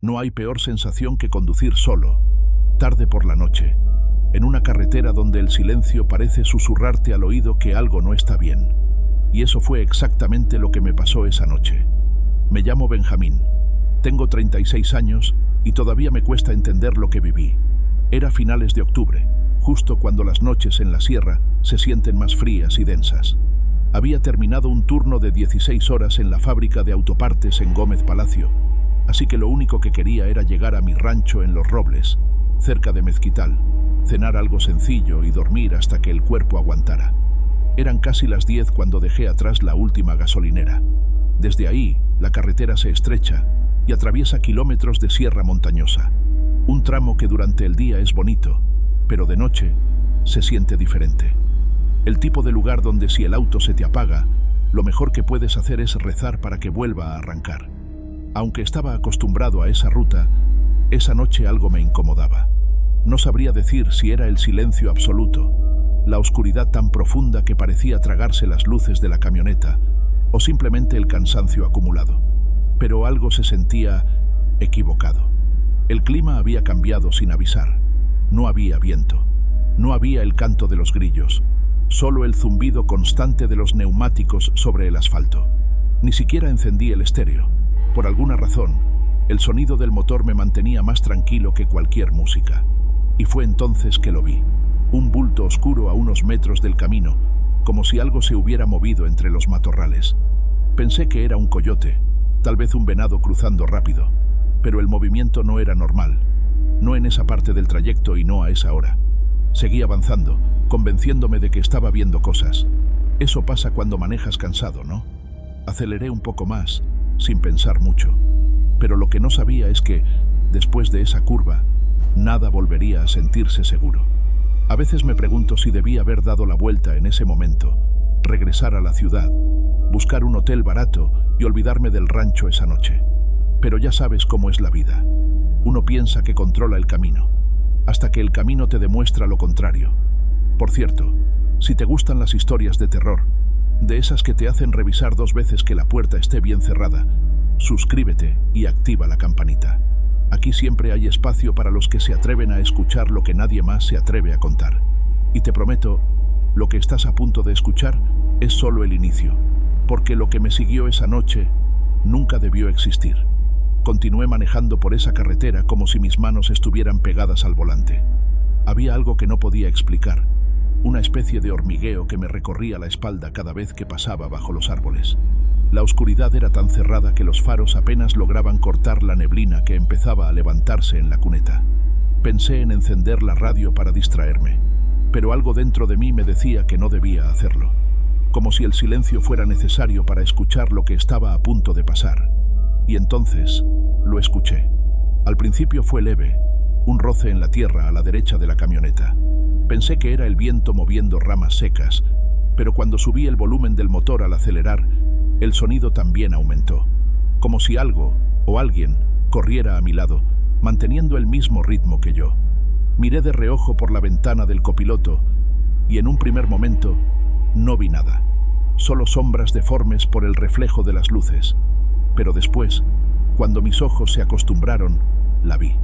No hay peor sensación que conducir solo, tarde por la noche, en una carretera donde el silencio parece susurrarte al oído que algo no está bien. Y eso fue exactamente lo que me pasó esa noche. Me llamo Benjamín, tengo 36 años y todavía me cuesta entender lo que viví. Era finales de octubre, justo cuando las noches en la sierra se sienten más frías y densas. Había terminado un turno de 16 horas en la fábrica de autopartes en Gómez Palacio, así que lo único que quería era llegar a mi rancho en Los Robles, cerca de Mezquital, cenar algo sencillo y dormir hasta que el cuerpo aguantara. Eran casi las 10 cuando dejé atrás la última gasolinera. Desde ahí, la carretera se estrecha y atraviesa kilómetros de sierra montañosa. Un tramo que durante el día es bonito, pero de noche se siente diferente. El tipo de lugar donde si el auto se te apaga, lo mejor que puedes hacer es rezar para que vuelva a arrancar. Aunque estaba acostumbrado a esa ruta, esa noche algo me incomodaba. No sabría decir si era el silencio absoluto, la oscuridad tan profunda que parecía tragarse las luces de la camioneta, o simplemente el cansancio acumulado. Pero algo se sentía equivocado. El clima había cambiado sin avisar. No había viento, no había el canto de los grillos, solo el zumbido constante de los neumáticos sobre el asfalto. Ni siquiera encendí el estéreo. Por alguna razón, el sonido del motor me mantenía más tranquilo que cualquier música. Y fue entonces que lo vi. Un bulto oscuro a unos metros del camino, como si algo se hubiera movido entre los matorrales. Pensé que era un coyote, tal vez un venado cruzando rápido, pero el movimiento no era normal. No en esa parte del trayecto y no a esa hora. Seguí avanzando, convenciéndome de que estaba viendo cosas. Eso pasa cuando manejas cansado, ¿no? Aceleré un poco más, sin pensar mucho. Pero lo que no sabía es que, después de esa curva, nada volvería a sentirse seguro. A veces me pregunto si debí haber dado la vuelta en ese momento, regresar a la ciudad, buscar un hotel barato y olvidarme del rancho esa noche. Pero ya sabes cómo es la vida. Uno piensa que controla el camino, hasta que el camino te demuestra lo contrario. Por cierto, si te gustan las historias de terror, de esas que te hacen revisar 2 veces que la puerta esté bien cerrada, suscríbete y activa la campanita. Aquí siempre hay espacio para los que se atreven a escuchar lo que nadie más se atreve a contar. Y te prometo, lo que estás a punto de escuchar es solo el inicio, porque lo que me siguió esa noche nunca debió existir. Continué manejando por esa carretera como si mis manos estuvieran pegadas al volante. Había algo que no podía explicar, una especie de hormigueo que me recorría la espalda cada vez que pasaba bajo los árboles. La oscuridad era tan cerrada que los faros apenas lograban cortar la neblina que empezaba a levantarse en la cuneta. Pensé en encender la radio para distraerme, pero algo dentro de mí me decía que no debía hacerlo, como si el silencio fuera necesario para escuchar lo que estaba a punto de pasar. Y entonces lo escuché. Al principio fue leve, un roce en la tierra a la derecha de la camioneta. Pensé que era el viento moviendo ramas secas, pero cuando subí el volumen del motor al acelerar, el sonido también aumentó, como si algo o alguien corriera a mi lado, manteniendo el mismo ritmo que yo. Miré de reojo por la ventana del copiloto y en un primer momento no vi nada, solo sombras deformes por el reflejo de las luces. Pero después, cuando mis ojos se acostumbraron, la vi.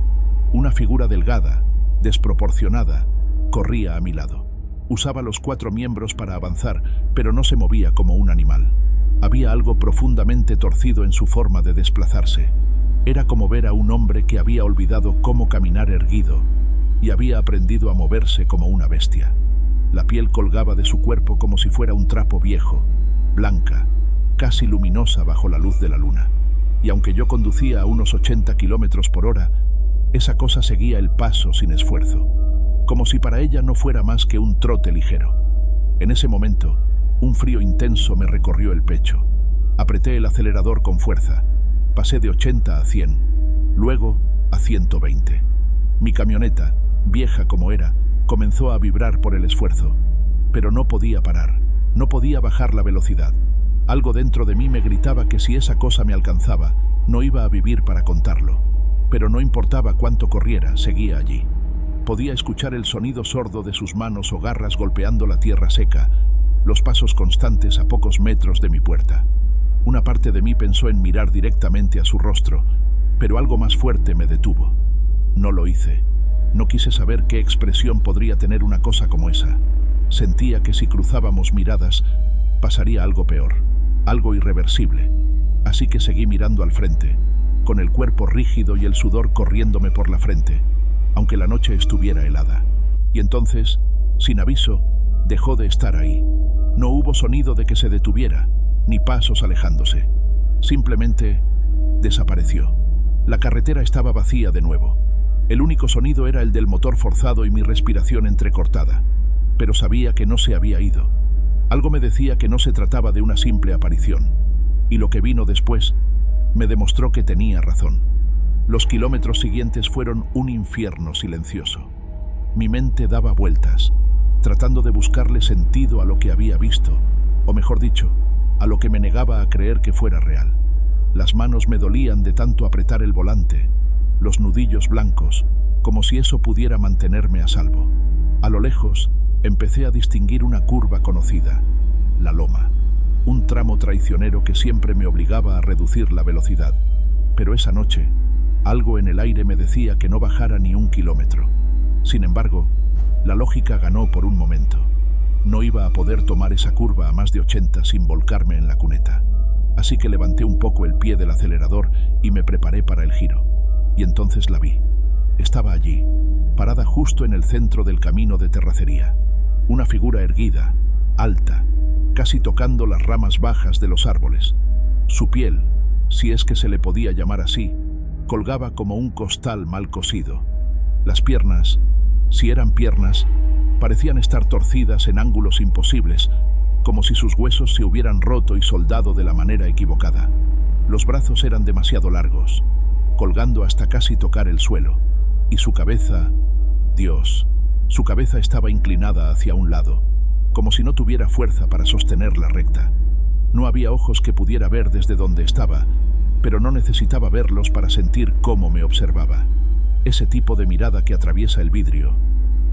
Una figura delgada, desproporcionada, corría a mi lado. Usaba los 4 miembros para avanzar, pero no se movía como un animal. Había algo profundamente torcido en su forma de desplazarse. Era como ver a un hombre que había olvidado cómo caminar erguido y había aprendido a moverse como una bestia. La piel colgaba de su cuerpo como si fuera un trapo viejo, blanca, casi luminosa bajo la luz de la luna. Y aunque yo conducía a unos 80 kilómetros por hora, esa cosa seguía el paso sin esfuerzo, como si para ella no fuera más que un trote ligero. En ese momento, un frío intenso me recorrió el pecho. Apreté el acelerador con fuerza. Pasé de 80 a 100, luego a 120. Mi camioneta, vieja como era, comenzó a vibrar por el esfuerzo, pero no podía parar, no podía bajar la velocidad. Algo dentro de mí me gritaba que si esa cosa me alcanzaba, no iba a vivir para contarlo. Pero no importaba cuánto corriera, seguía allí. Podía escuchar el sonido sordo de sus manos o garras golpeando la tierra seca, los pasos constantes a pocos metros de mi puerta. Una parte de mí pensó en mirar directamente a su rostro, Pero algo más fuerte me detuvo. No lo hice. No quise saber qué expresión podría tener una cosa como esa. Sentía que si cruzábamos miradas, pasaría algo peor, algo irreversible. Así que seguí mirando al frente, con el cuerpo rígido y el sudor corriéndome por la frente, aunque la noche estuviera helada. Y entonces, sin aviso, dejó de estar ahí. No hubo sonido de que se detuviera, ni pasos alejándose. Simplemente desapareció. La carretera estaba vacía de nuevo. El único sonido era el del motor forzado y mi respiración entrecortada. Pero sabía que no se había ido. Algo me decía que no se trataba de una simple aparición. Y lo que vino después me demostró que tenía razón. Los kilómetros siguientes fueron un infierno silencioso. Mi mente daba vueltas, tratando de buscarle sentido a lo que había visto, o mejor dicho, a lo que me negaba a creer que fuera real. Las manos me dolían de tanto apretar el volante, los nudillos blancos, como si eso pudiera mantenerme a salvo. A lo lejos, empecé a distinguir una curva conocida, la loma, un tramo traicionero que siempre me obligaba a reducir la velocidad. Pero esa noche, algo en el aire me decía que no bajara ni un kilómetro. Sin embargo, la lógica ganó por un momento. No iba a poder tomar esa curva a más de 80 sin volcarme en la cuneta. Así que levanté un poco el pie del acelerador y me preparé para el giro. Y entonces la vi. Estaba allí, parada justo en el centro del camino de terracería. Una figura erguida, alta, casi tocando las ramas bajas de los árboles. Su piel, si es que se le podía llamar así, colgaba como un costal mal cosido. Las piernas, si eran piernas, parecían estar torcidas en ángulos imposibles, como si sus huesos se hubieran roto y soldado de la manera equivocada. Los brazos eran demasiado largos, colgando hasta casi tocar el suelo, y su cabeza, Dios, su cabeza estaba inclinada hacia un lado, como si no tuviera fuerza para sostenerla recta. No había ojos que pudiera ver desde donde estaba, pero no necesitaba verlos para sentir cómo me observaba. Ese tipo de mirada que atraviesa el vidrio,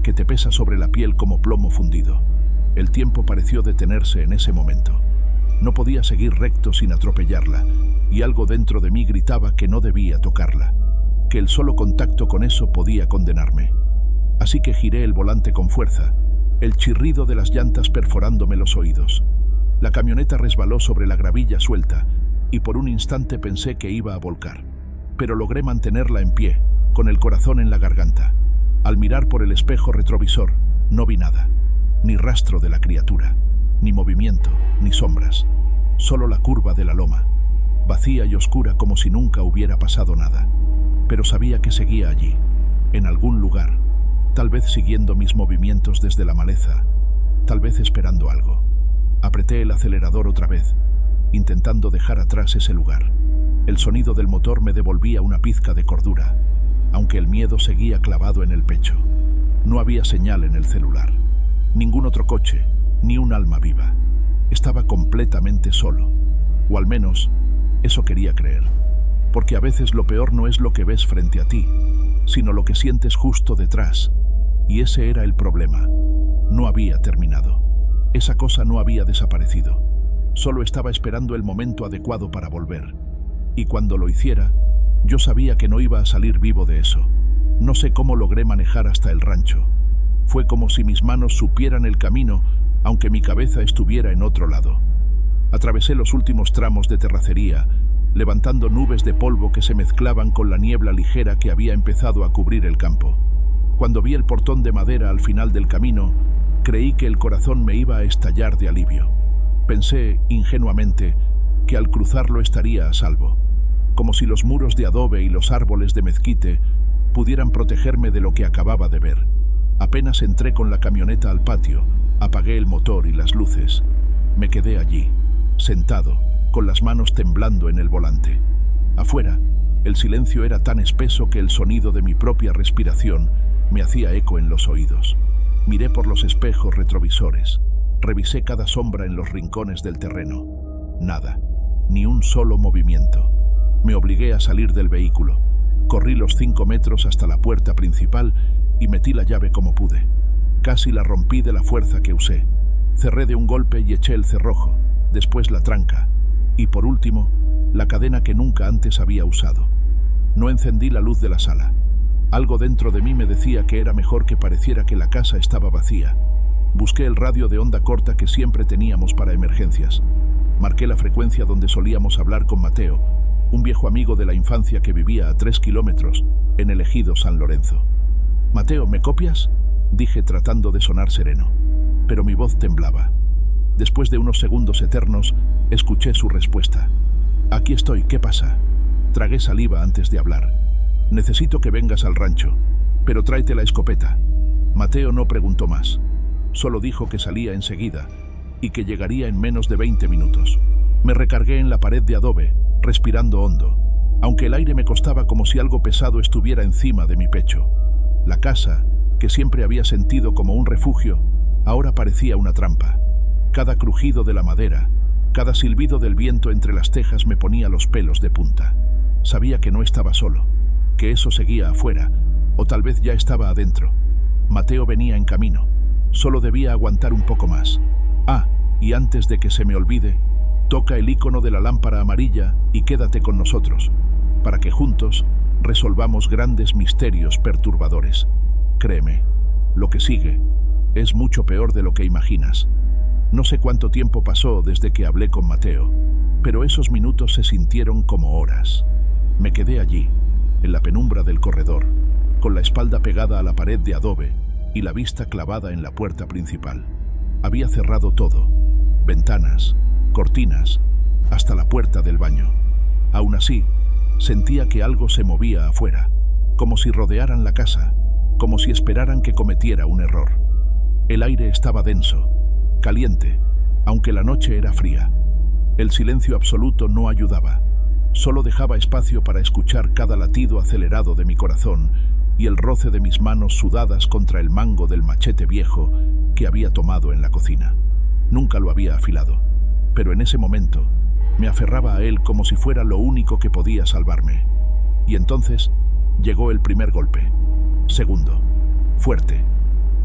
que te pesa sobre la piel como plomo fundido. El tiempo pareció detenerse en ese momento. No podía seguir recto sin atropellarla, y algo dentro de mí gritaba que no debía tocarla, que el solo contacto con eso podía condenarme. Así que giré el volante con fuerza, el chirrido de las llantas perforándome los oídos. La camioneta resbaló sobre la gravilla suelta, y por un instante pensé que iba a volcar. Pero logré mantenerla en pie, con el corazón en la garganta. Al mirar por el espejo retrovisor, no vi nada. Ni rastro de la criatura, ni movimiento, ni sombras. Solo la curva de la loma, vacía y oscura como si nunca hubiera pasado nada. Pero sabía que seguía allí, en algún lugar, tal vez siguiendo mis movimientos desde la maleza, tal vez esperando algo. Apreté el acelerador otra vez, intentando dejar atrás ese lugar. El sonido del motor me devolvía una pizca de cordura, aunque el miedo seguía clavado en el pecho. No había señal en el celular. Ningún otro coche, ni un alma viva. Estaba completamente solo, o al menos eso quería creer, porque a veces lo peor no es lo que ves frente a ti, sino lo que sientes justo detrás, y ese era el problema. No había terminado. Esa cosa no había desaparecido. Solo estaba esperando el momento adecuado para volver, y cuando lo hiciera, yo sabía que no iba a salir vivo de eso. No sé cómo logré manejar hasta el rancho. Fue como si mis manos supieran el camino, aunque mi cabeza estuviera en otro lado. Atravesé los últimos tramos de terracería, levantando nubes de polvo que se mezclaban con la niebla ligera que había empezado a cubrir el campo. Cuando vi el portón de madera al final del camino, creí que el corazón me iba a estallar de alivio. Pensé, ingenuamente, que al cruzarlo estaría a salvo, como si los muros de adobe y los árboles de mezquite pudieran protegerme de lo que acababa de ver. Apenas entré con la camioneta al patio, apagué el motor y las luces. Me quedé allí, sentado, con las manos temblando en el volante. Afuera, el silencio era tan espeso que el sonido de mi propia respiración me hacía eco en los oídos. Miré por los espejos retrovisores, revisé cada sombra en los rincones del terreno. Nada, ni un solo movimiento. Me obligué a salir del vehículo. Corrí los 5 metros hasta la puerta principal y metí la llave como pude. Casi la rompí de la fuerza que usé. Cerré de un golpe y eché el cerrojo, después la tranca, y por último, la cadena que nunca antes había usado. No encendí la luz de la sala. Algo dentro de mí me decía que era mejor que pareciera que la casa estaba vacía. Busqué el radio de onda corta que siempre teníamos para emergencias. Marqué la frecuencia donde solíamos hablar con Mateo, un viejo amigo de la infancia que vivía a 3 kilómetros, en el ejido San Lorenzo. «Mateo, ¿me copias?», dije tratando de sonar sereno. Pero mi voz temblaba. Después de unos segundos eternos, escuché su respuesta. «Aquí estoy, ¿qué pasa?». Tragué saliva antes de hablar. «Necesito que vengas al rancho, pero tráete la escopeta». Mateo no preguntó más. Solo dijo que salía enseguida y que llegaría en menos de 20 minutos. Me recargué en la pared de adobe, respirando hondo, aunque el aire me costaba como si algo pesado estuviera encima de mi pecho. La casa, que siempre había sentido como un refugio, ahora parecía una trampa. Cada crujido de la madera, cada silbido del viento entre las tejas me ponía los pelos de punta. Sabía que no estaba solo, que eso seguía afuera, o tal vez ya estaba adentro. Mateo venía en camino. Solo debía aguantar un poco más. Ah, y antes de que se me olvide, toca el icono de la lámpara amarilla y quédate con nosotros, para que juntos resolvamos grandes misterios perturbadores. Créeme, lo que sigue es mucho peor de lo que imaginas. No sé cuánto tiempo pasó desde que hablé con Mateo, pero esos minutos se sintieron como horas. Me quedé allí, en la penumbra del corredor, con la espalda pegada a la pared de adobe y la vista clavada en la puerta principal. Había cerrado todo, ventanas, cortinas, hasta la puerta del baño. Aún así, sentía que algo se movía afuera, como si rodearan la casa, como si esperaran que cometiera un error. El aire estaba denso, caliente, aunque la noche era fría. El silencio absoluto no ayudaba. Solo dejaba espacio para escuchar cada latido acelerado de mi corazón y el roce de mis manos sudadas contra el mango del machete viejo que había tomado en la cocina. Nunca lo había afilado, pero en ese momento me aferraba a él como si fuera lo único que podía salvarme. Y entonces llegó el primer golpe. Segundo, fuerte,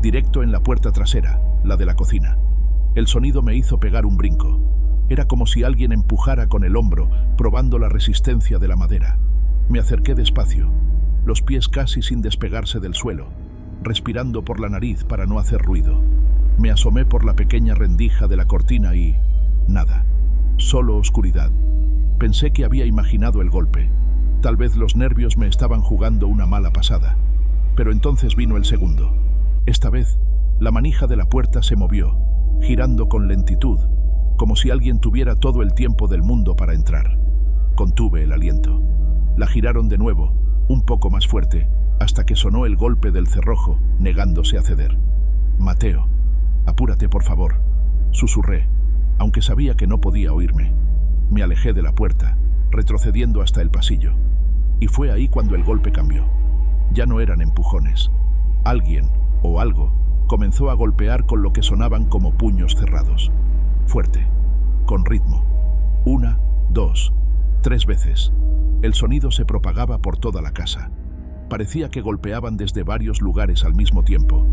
directo en la puerta trasera, la de la cocina. El sonido me hizo pegar un brinco. Era como si alguien empujara con el hombro, probando la resistencia de la madera. Me acerqué despacio, los pies casi sin despegarse del suelo, respirando por la nariz para no hacer ruido. Me asomé por la pequeña rendija de la cortina y... nada, solo oscuridad. Pensé que había imaginado el golpe. Tal vez los nervios me estaban jugando una mala pasada. Pero entonces vino el segundo. Esta vez, la manija de la puerta se movió, girando con lentitud, como si alguien tuviera todo el tiempo del mundo para entrar. Contuve el aliento. La giraron de nuevo, un poco más fuerte, hasta que sonó el golpe del cerrojo, negándose a ceder. «Mateo, apúrate por favor», susurré, aunque sabía que no podía oírme. Me alejé de la puerta, retrocediendo hasta el pasillo. Y fue ahí cuando el golpe cambió. Ya no eran empujones. Alguien, o algo, comenzó a golpear con lo que sonaban como puños cerrados. Fuerte, con ritmo. 1, 2, 3 veces. El sonido se propagaba por toda la casa. Parecía que golpeaban desde varios lugares al mismo tiempo,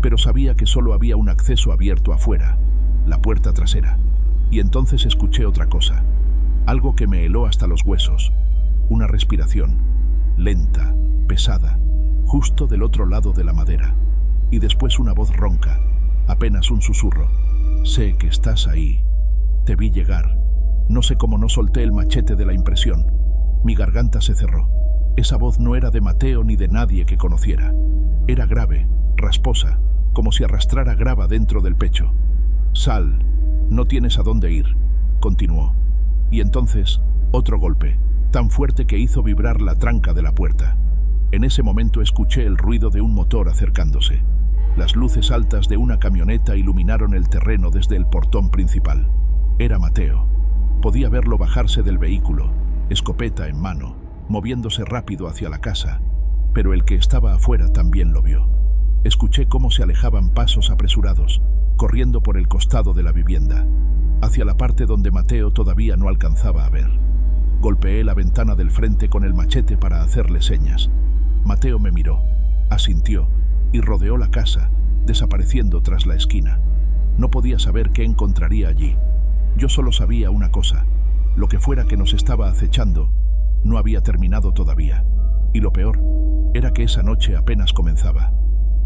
pero sabía que solo había un acceso abierto afuera, la puerta trasera. Y entonces escuché otra cosa, algo que me heló hasta los huesos. Una respiración, lenta, pesada, justo del otro lado de la madera. Y después una voz ronca, apenas un susurro. «Sé que estás ahí. Te vi llegar». No sé cómo no solté el machete de la impresión. Mi garganta se cerró. Esa voz no era de Mateo ni de nadie que conociera. Era grave, rasposa, como si arrastrara grava dentro del pecho. «Sal, no tienes a dónde ir», continuó. Y entonces, otro golpe, tan fuerte que hizo vibrar la tranca de la puerta. En ese momento escuché el ruido de un motor acercándose. Las luces altas de una camioneta iluminaron el terreno desde el portón principal. Era Mateo. Podía verlo bajarse del vehículo, escopeta en mano, moviéndose rápido hacia la casa, pero el que estaba afuera también lo vio. Escuché cómo se alejaban pasos apresurados, corriendo por el costado de la vivienda, hacia la parte donde Mateo todavía no alcanzaba a ver. Golpeé la ventana del frente con el machete para hacerle señas. Mateo me miró, asintió y rodeó la casa, desapareciendo tras la esquina. No podía saber qué encontraría allí. Yo solo sabía una cosa: lo que fuera que nos estaba acechando no había terminado todavía. Y lo peor era que esa noche apenas comenzaba.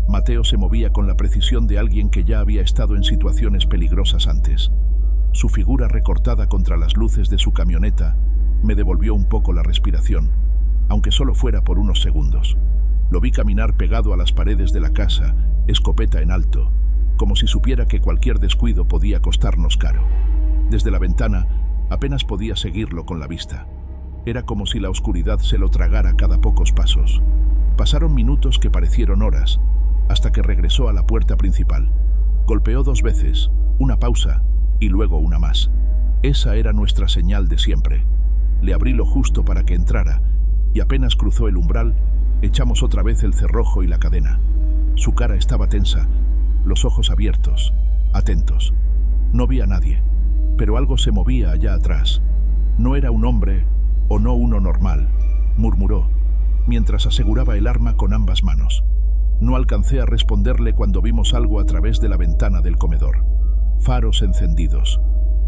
Mateo se movía con la precisión de alguien que ya había estado en situaciones peligrosas antes. Su figura recortada contra las luces de su camioneta me devolvió un poco la respiración, aunque solo fuera por unos segundos. Lo vi caminar pegado a las paredes de la casa, escopeta en alto, como si supiera que cualquier descuido podía costarnos caro. Desde la ventana apenas podía seguirlo con la vista. Era como si la oscuridad se lo tragara cada pocos pasos. Pasaron minutos que parecieron horas, hasta que regresó a la puerta principal. Golpeó 2 veces, una pausa y luego una más. Esa era nuestra señal de siempre. Le abrí lo justo para que entrara, y apenas cruzó el umbral, echamos otra vez el cerrojo y la cadena. Su cara estaba tensa, los ojos abiertos, atentos. No vi a nadie, pero algo se movía allá atrás. No era un hombre, o no uno normal, murmuró, mientras aseguraba el arma con ambas manos. No alcancé a responderle cuando vimos algo a través de la ventana del comedor. Faros encendidos.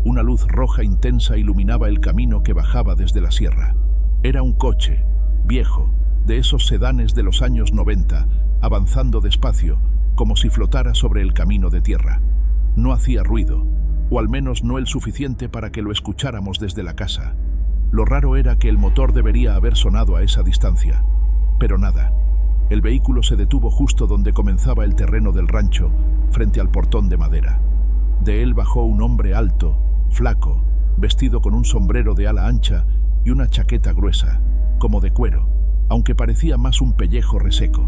Una luz roja intensa iluminaba el camino que bajaba desde la sierra. Era un coche, viejo, de esos sedanes de los años 90, avanzando despacio, como si flotara sobre el camino de tierra. No hacía ruido, o al menos no el suficiente para que lo escucháramos desde la casa. Lo raro era que el motor debería haber sonado a esa distancia, pero nada. El vehículo se detuvo justo donde comenzaba el terreno del rancho, frente al portón de madera. De él bajó un hombre alto, flaco, vestido con un sombrero de ala ancha y una chaqueta gruesa, como de cuero, aunque parecía más un pellejo reseco.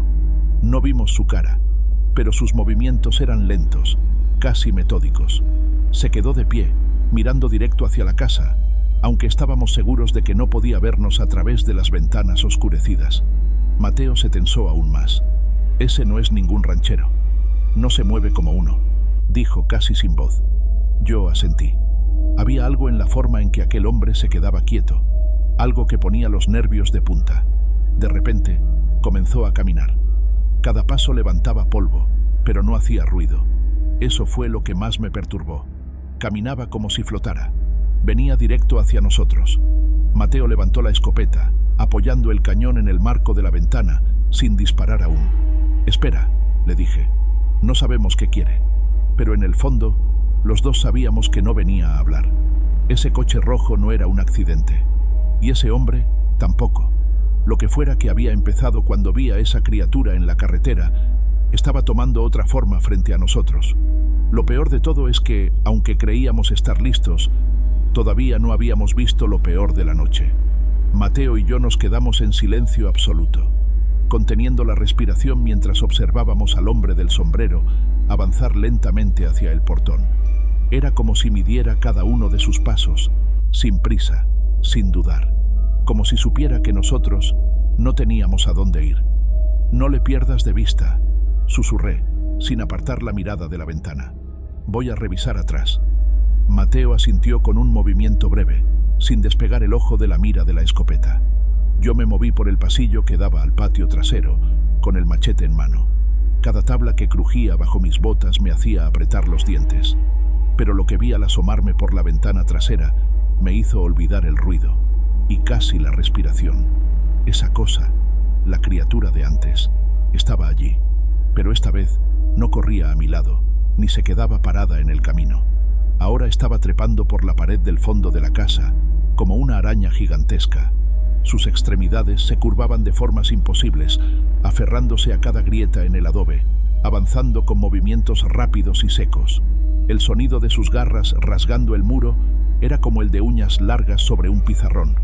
No vimos su cara, pero sus movimientos eran lentos, casi metódicos. Se quedó de pie, mirando directo hacia la casa, aunque estábamos seguros de que no podía vernos a través de las ventanas oscurecidas. Mateo se tensó aún más. Ese no es ningún ranchero. No se mueve como uno, dijo casi sin voz. Yo asentí. Había algo en la forma en que aquel hombre se quedaba quieto, algo que ponía los nervios de punta. De repente, comenzó a caminar. Cada paso levantaba polvo, pero no hacía ruido. Eso fue lo que más me perturbó. Caminaba como si flotara. Venía directo hacia nosotros. Mateo levantó la escopeta, apoyando el cañón en el marco de la ventana, sin disparar aún. «Espera», le dije. «No sabemos qué quiere». Pero en el fondo, los dos sabíamos que no venía a hablar. Ese coche rojo no era un accidente. Y ese hombre, tampoco. Lo que fuera que había empezado cuando vi a esa criatura en la carretera, estaba tomando otra forma frente a nosotros. Lo peor de todo es que, aunque creíamos estar listos, todavía no habíamos visto lo peor de la noche. Mateo y yo nos quedamos en silencio absoluto, conteniendo la respiración mientras observábamos al hombre del sombrero avanzar lentamente hacia el portón. Era como si midiera cada uno de sus pasos, sin prisa, sin dudar, como si supiera que nosotros no teníamos a dónde ir. «No le pierdas de vista», susurré, sin apartar la mirada de la ventana. «Voy a revisar atrás». Mateo asintió con un movimiento breve, sin despegar el ojo de la mira de la escopeta. Yo me moví por el pasillo que daba al patio trasero, con el machete en mano. Cada tabla que crujía bajo mis botas me hacía apretar los dientes. Pero lo que vi al asomarme por la ventana trasera me hizo olvidar el ruido, y casi la respiración. Esa cosa, la criatura de antes, estaba allí, pero esta vez no corría a mi lado, ni se quedaba parada en el camino. Ahora estaba trepando por la pared del fondo de la casa, como una araña gigantesca. Sus extremidades se curvaban de formas imposibles, aferrándose a cada grieta en el adobe, avanzando con movimientos rápidos y secos. El sonido de sus garras rasgando el muro era como el de uñas largas sobre un pizarrón.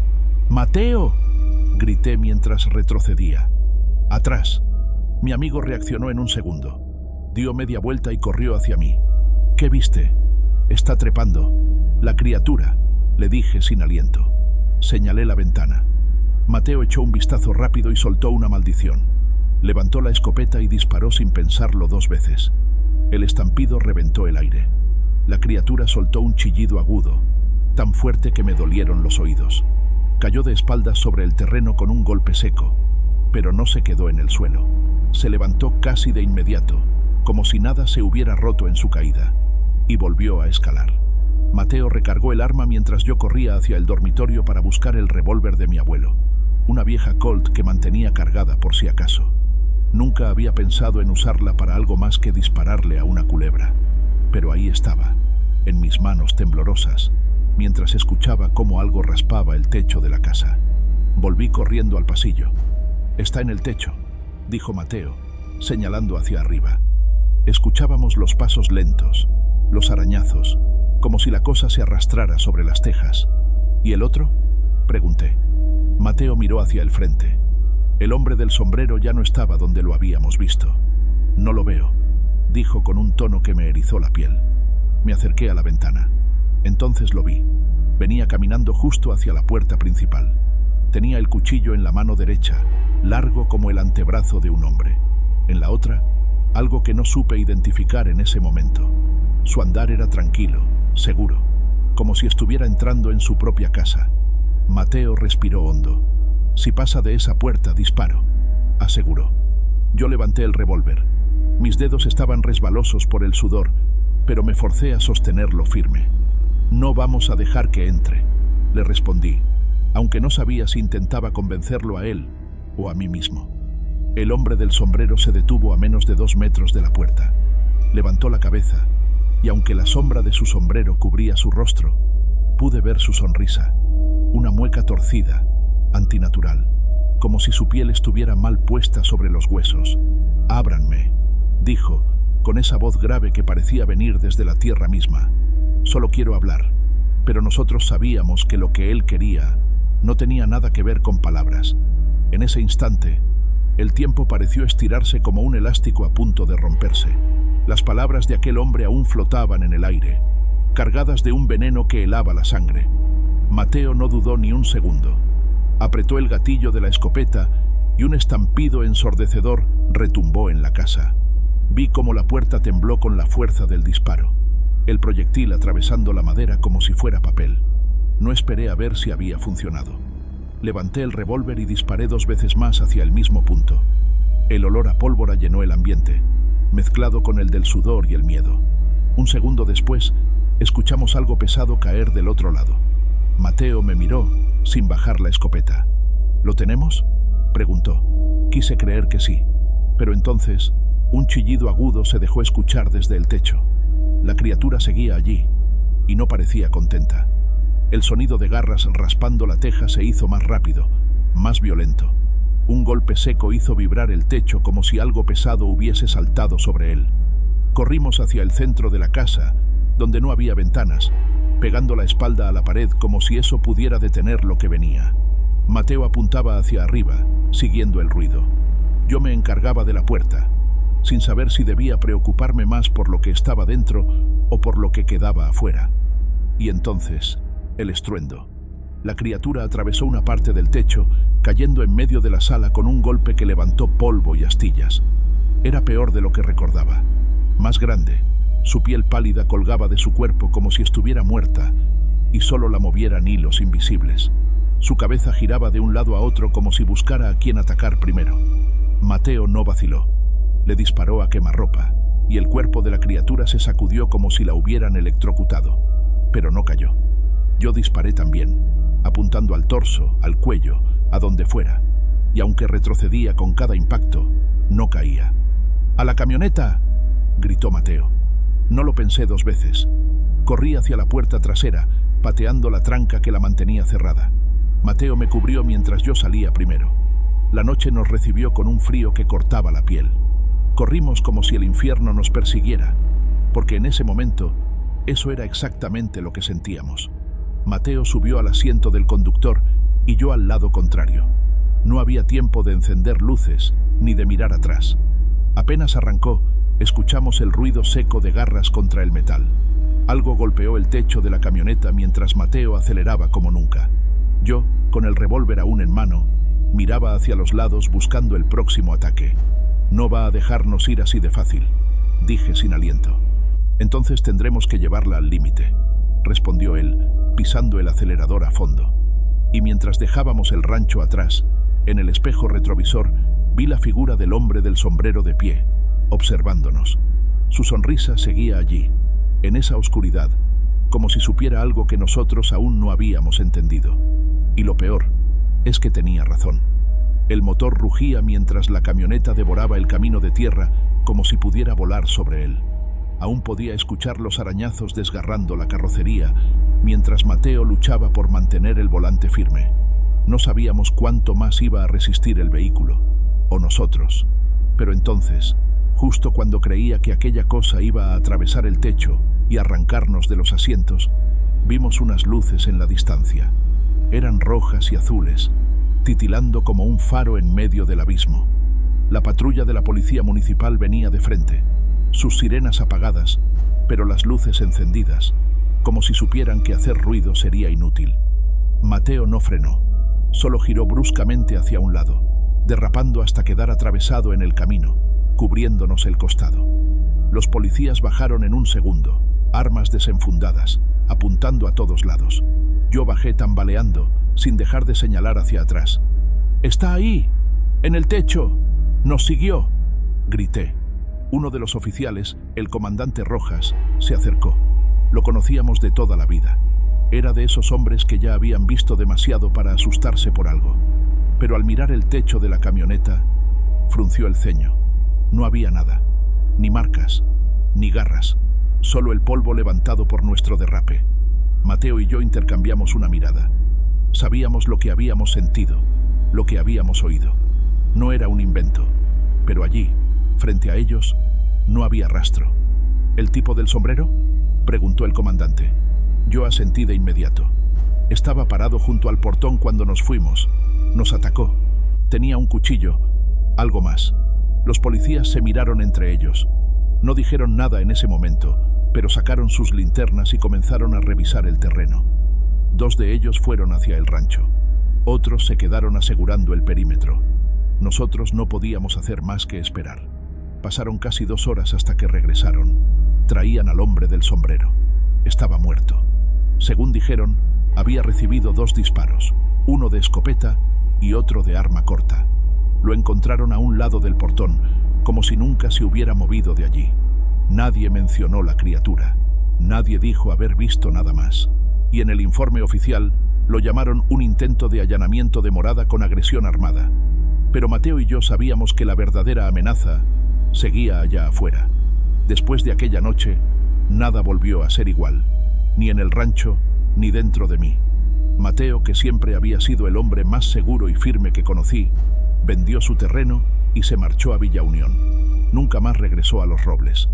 «¡Mateo!», grité mientras retrocedía. «Atrás». Mi amigo reaccionó en un segundo. Dio media vuelta y corrió hacia mí. «¿Qué viste?» «Está trepando. La criatura», le dije sin aliento. Señalé la ventana. Mateo echó un vistazo rápido y soltó una maldición. Levantó la escopeta y disparó sin pensarlo 2 veces. El estampido reventó el aire. La criatura soltó un chillido agudo, tan fuerte que me dolieron los oídos. Cayó de espaldas sobre el terreno con un golpe seco, pero no se quedó en el suelo. Se levantó casi de inmediato, como si nada se hubiera roto en su caída, y volvió a escalar. Mateo recargó el arma mientras yo corría hacia el dormitorio para buscar el revólver de mi abuelo. una vieja Colt que mantenía cargada por si acaso. Nunca había pensado en usarla para algo más que dispararle a una culebra. Pero ahí estaba, en mis manos temblorosas, mientras escuchaba cómo algo raspaba el techo de la casa. Volví corriendo al pasillo. «Está en el techo», dijo Mateo, señalando hacia arriba. Escuchábamos los pasos lentos, los arañazos, como si la cosa se arrastrara sobre las tejas. «¿Y el otro?», pregunté. Mateo miró hacia el frente. El hombre del sombrero ya no estaba donde lo habíamos visto. «No lo veo», dijo con un tono que me erizó la piel. Me acerqué a la ventana. Entonces lo vi. Venía caminando justo hacia la puerta principal. Tenía el cuchillo en la mano derecha, largo como el antebrazo de un hombre. En la otra, algo que no supe identificar en ese momento. Su andar era tranquilo, seguro, como si estuviera entrando en su propia casa. Mateo respiró hondo. «Si pasa de esa puerta, disparo», aseguró. Yo levanté el revólver. Mis dedos estaban resbalosos por el sudor, pero me forcé a sostenerlo firme. «No vamos a dejar que entre», le respondí, aunque no sabía si intentaba convencerlo a él o a mí mismo. El hombre del sombrero se detuvo a menos de 2 metros de la puerta. Levantó la cabeza, y aunque la sombra de su sombrero cubría su rostro, pude ver su sonrisa, una mueca torcida, antinatural, como si su piel estuviera mal puesta sobre los huesos. «Ábranme», dijo, con esa voz grave que parecía venir desde la tierra misma. «Solo quiero hablar». Pero nosotros sabíamos que lo que él quería no tenía nada que ver con palabras. En ese instante, el tiempo pareció estirarse como un elástico a punto de romperse. Las palabras de aquel hombre aún flotaban en el aire, cargadas de un veneno que helaba la sangre. Mateo no dudó ni un segundo. Apretó el gatillo de la escopeta y un estampido ensordecedor retumbó en la casa. Vi cómo la puerta tembló con la fuerza del disparo, el proyectil atravesando la madera como si fuera papel. No esperé a ver si había funcionado. Levanté el revólver y disparé 2 veces más hacia el mismo punto. El olor a pólvora llenó el ambiente, mezclado con el del sudor y el miedo. Un segundo después, escuchamos algo pesado caer del otro lado. Mateo me miró, sin bajar la escopeta. «¿Lo tenemos?», preguntó. Quise creer que sí, pero entonces un chillido agudo se dejó escuchar desde el techo. La criatura seguía allí, y no parecía contenta. El sonido de garras raspando la teja se hizo más rápido, más violento. Un golpe seco hizo vibrar el techo como si algo pesado hubiese saltado sobre él. Corrimos hacia el centro de la casa, donde no había ventanas, pegando la espalda a la pared como si eso pudiera detener lo que venía. Mateo apuntaba hacia arriba, siguiendo el ruido. Yo me encargaba de la puerta, sin saber si debía preocuparme más por lo que estaba dentro o por lo que quedaba afuera. Y entonces, el estruendo. La criatura atravesó una parte del techo, cayendo en medio de la sala con un golpe que levantó polvo y astillas. Era peor de lo que recordaba. Más grande, su piel pálida colgaba de su cuerpo como si estuviera muerta y solo la movieran hilos invisibles. Su cabeza giraba de un lado a otro como si buscara a quién atacar primero. Mateo no vaciló. Le disparó a quemarropa y el cuerpo de la criatura se sacudió como si la hubieran electrocutado, pero no cayó. Yo disparé también, apuntando al torso, al cuello, a donde fuera, y aunque retrocedía con cada impacto, no caía. «¡A la camioneta!», gritó Mateo. No lo pensé 2 veces. Corrí hacia la puerta trasera, pateando la tranca que la mantenía cerrada. Mateo me cubrió mientras yo salía primero. La noche nos recibió con un frío que cortaba la piel. Corrimos como si el infierno nos persiguiera, porque en ese momento, eso era exactamente lo que sentíamos. Mateo subió al asiento del conductor y yo al lado contrario. No había tiempo de encender luces ni de mirar atrás. Apenas arrancó, escuchamos el ruido seco de garras contra el metal. Algo golpeó el techo de la camioneta mientras Mateo aceleraba como nunca. Yo, con el revólver aún en mano, miraba hacia los lados buscando el próximo ataque. «No va a dejarnos ir así de fácil», dije sin aliento. «Entonces tendremos que llevarla al límite», respondió él, pisando el acelerador a fondo. Y mientras dejábamos el rancho atrás, en el espejo retrovisor, vi la figura del hombre del sombrero de pie, observándonos. Su sonrisa seguía allí, en esa oscuridad, como si supiera algo que nosotros aún no habíamos entendido. Y lo peor, es que tenía razón. El motor rugía mientras la camioneta devoraba el camino de tierra como si pudiera volar sobre él. Aún podía escuchar los arañazos desgarrando la carrocería, mientras Mateo luchaba por mantener el volante firme. No sabíamos cuánto más iba a resistir el vehículo, o nosotros. Pero entonces, justo cuando creía que aquella cosa iba a atravesar el techo y arrancarnos de los asientos, vimos unas luces en la distancia. Eran rojas y azules, titilando como un faro en medio del abismo. La patrulla de la policía municipal venía de frente, sus sirenas apagadas, pero las luces encendidas, como si supieran que hacer ruido sería inútil. Mateo no frenó, solo giró bruscamente hacia un lado, derrapando hasta quedar atravesado en el camino, cubriéndonos el costado. Los policías bajaron en un segundo, armas desenfundadas, apuntando a todos lados. Yo bajé tambaleando, sin dejar de señalar hacia atrás. «¡Está ahí! ¡En el techo! ¡Nos siguió!», grité. Uno de los oficiales, el comandante Rojas, se acercó. Lo conocíamos de toda la vida. Era de esos hombres que ya habían visto demasiado para asustarse por algo. Pero al mirar el techo de la camioneta, frunció el ceño. No había nada, ni marcas, ni garras, solo el polvo levantado por nuestro derrape. Mateo y yo intercambiamos una mirada. Sabíamos lo que habíamos sentido, lo que habíamos oído. No era un invento, pero allí, frente a ellos, no había rastro. ¿El tipo del sombrero?, preguntó el comandante. Yo asentí de inmediato. Estaba parado junto al portón cuando nos fuimos. Nos atacó. Tenía un cuchillo, algo más. Los policías se miraron entre ellos. No dijeron nada en ese momento, pero sacaron sus linternas y comenzaron a revisar el terreno. 2 de ellos fueron hacia el rancho. Otros se quedaron asegurando el perímetro. Nosotros no podíamos hacer más que esperar. Pasaron casi 2 horas hasta que regresaron. Traían al hombre del sombrero. Estaba muerto. Según dijeron, había recibido 2 disparos, uno de escopeta y otro de arma corta. Lo encontraron a un lado del portón, como si nunca se hubiera movido de allí. Nadie mencionó la criatura. Nadie dijo haber visto nada más. Y en el informe oficial lo llamaron un intento de allanamiento de morada con agresión armada. Pero Mateo y yo sabíamos que la verdadera amenaza seguía allá afuera. Después de aquella noche, nada volvió a ser igual, ni en el rancho, ni dentro de mí. Mateo, que siempre había sido el hombre más seguro y firme que conocí, vendió su terreno y se marchó a Villa Unión. Nunca más regresó a Los Robles.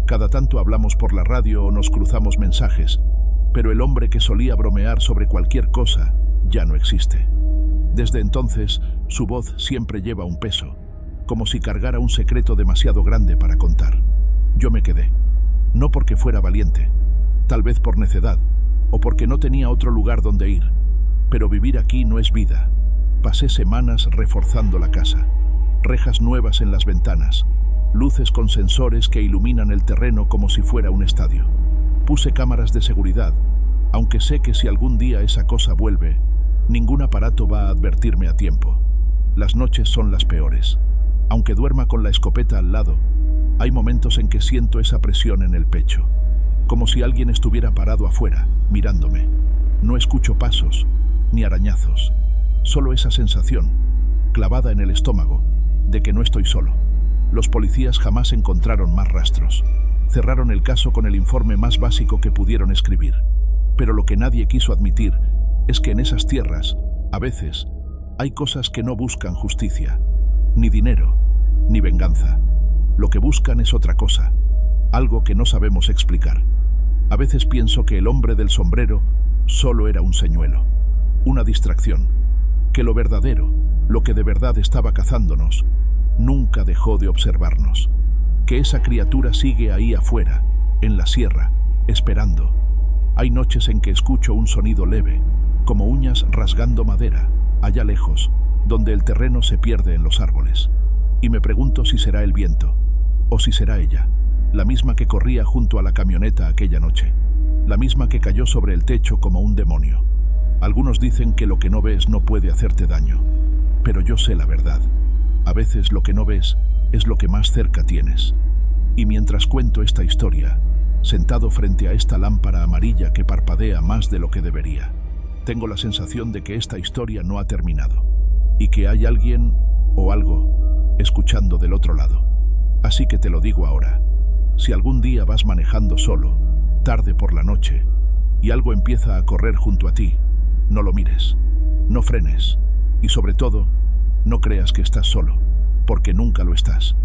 Cada tanto hablamos por la radio o nos cruzamos mensajes, pero el hombre que solía bromear sobre cualquier cosa ya no existe. Desde entonces, su voz siempre lleva un peso, como si cargara un secreto demasiado grande para contar. Yo me quedé, no porque fuera valiente, tal vez por necedad, o porque no tenía otro lugar donde ir, pero vivir aquí no es vida. Pasé semanas reforzando la casa, rejas nuevas en las ventanas, luces con sensores que iluminan el terreno como si fuera un estadio. Puse cámaras de seguridad, aunque sé que si algún día esa cosa vuelve, ningún aparato va a advertirme a tiempo. Las noches son las peores. Aunque duerma con la escopeta al lado, hay momentos en que siento esa presión en el pecho, como si alguien estuviera parado afuera, mirándome. No escucho pasos, ni arañazos, solo esa sensación, clavada en el estómago, de que no estoy solo. Los policías jamás encontraron más rastros. Cerraron el caso con el informe más básico que pudieron escribir. Pero lo que nadie quiso admitir es que en esas tierras, a veces, hay cosas que no buscan justicia, ni dinero, ni venganza. Lo que buscan es otra cosa, algo que no sabemos explicar. A veces pienso que el hombre del sombrero solo era un señuelo, una distracción, que lo verdadero, lo que de verdad estaba cazándonos, nunca dejó de observarnos, que esa criatura sigue ahí afuera, en la sierra, esperando. Hay noches en que escucho un sonido leve, como uñas rasgando madera, allá lejos, donde el terreno se pierde en los árboles. Y me pregunto si será el viento, o si será ella, la misma que corría junto a la camioneta aquella noche, la misma que cayó sobre el techo como un demonio. Algunos dicen que lo que no ves no puede hacerte daño, pero yo sé la verdad. A veces lo que no ves es lo que más cerca tienes. Y mientras cuento esta historia, sentado frente a esta lámpara amarilla que parpadea más de lo que debería, Tengo la sensación de que esta historia no ha terminado y que hay alguien o algo escuchando del otro lado. Así que te lo digo ahora. Si algún día vas manejando solo, tarde por la noche, y algo empieza a correr junto a ti, no lo mires, no frenes y sobre todo, no creas que estás solo, porque nunca lo estás.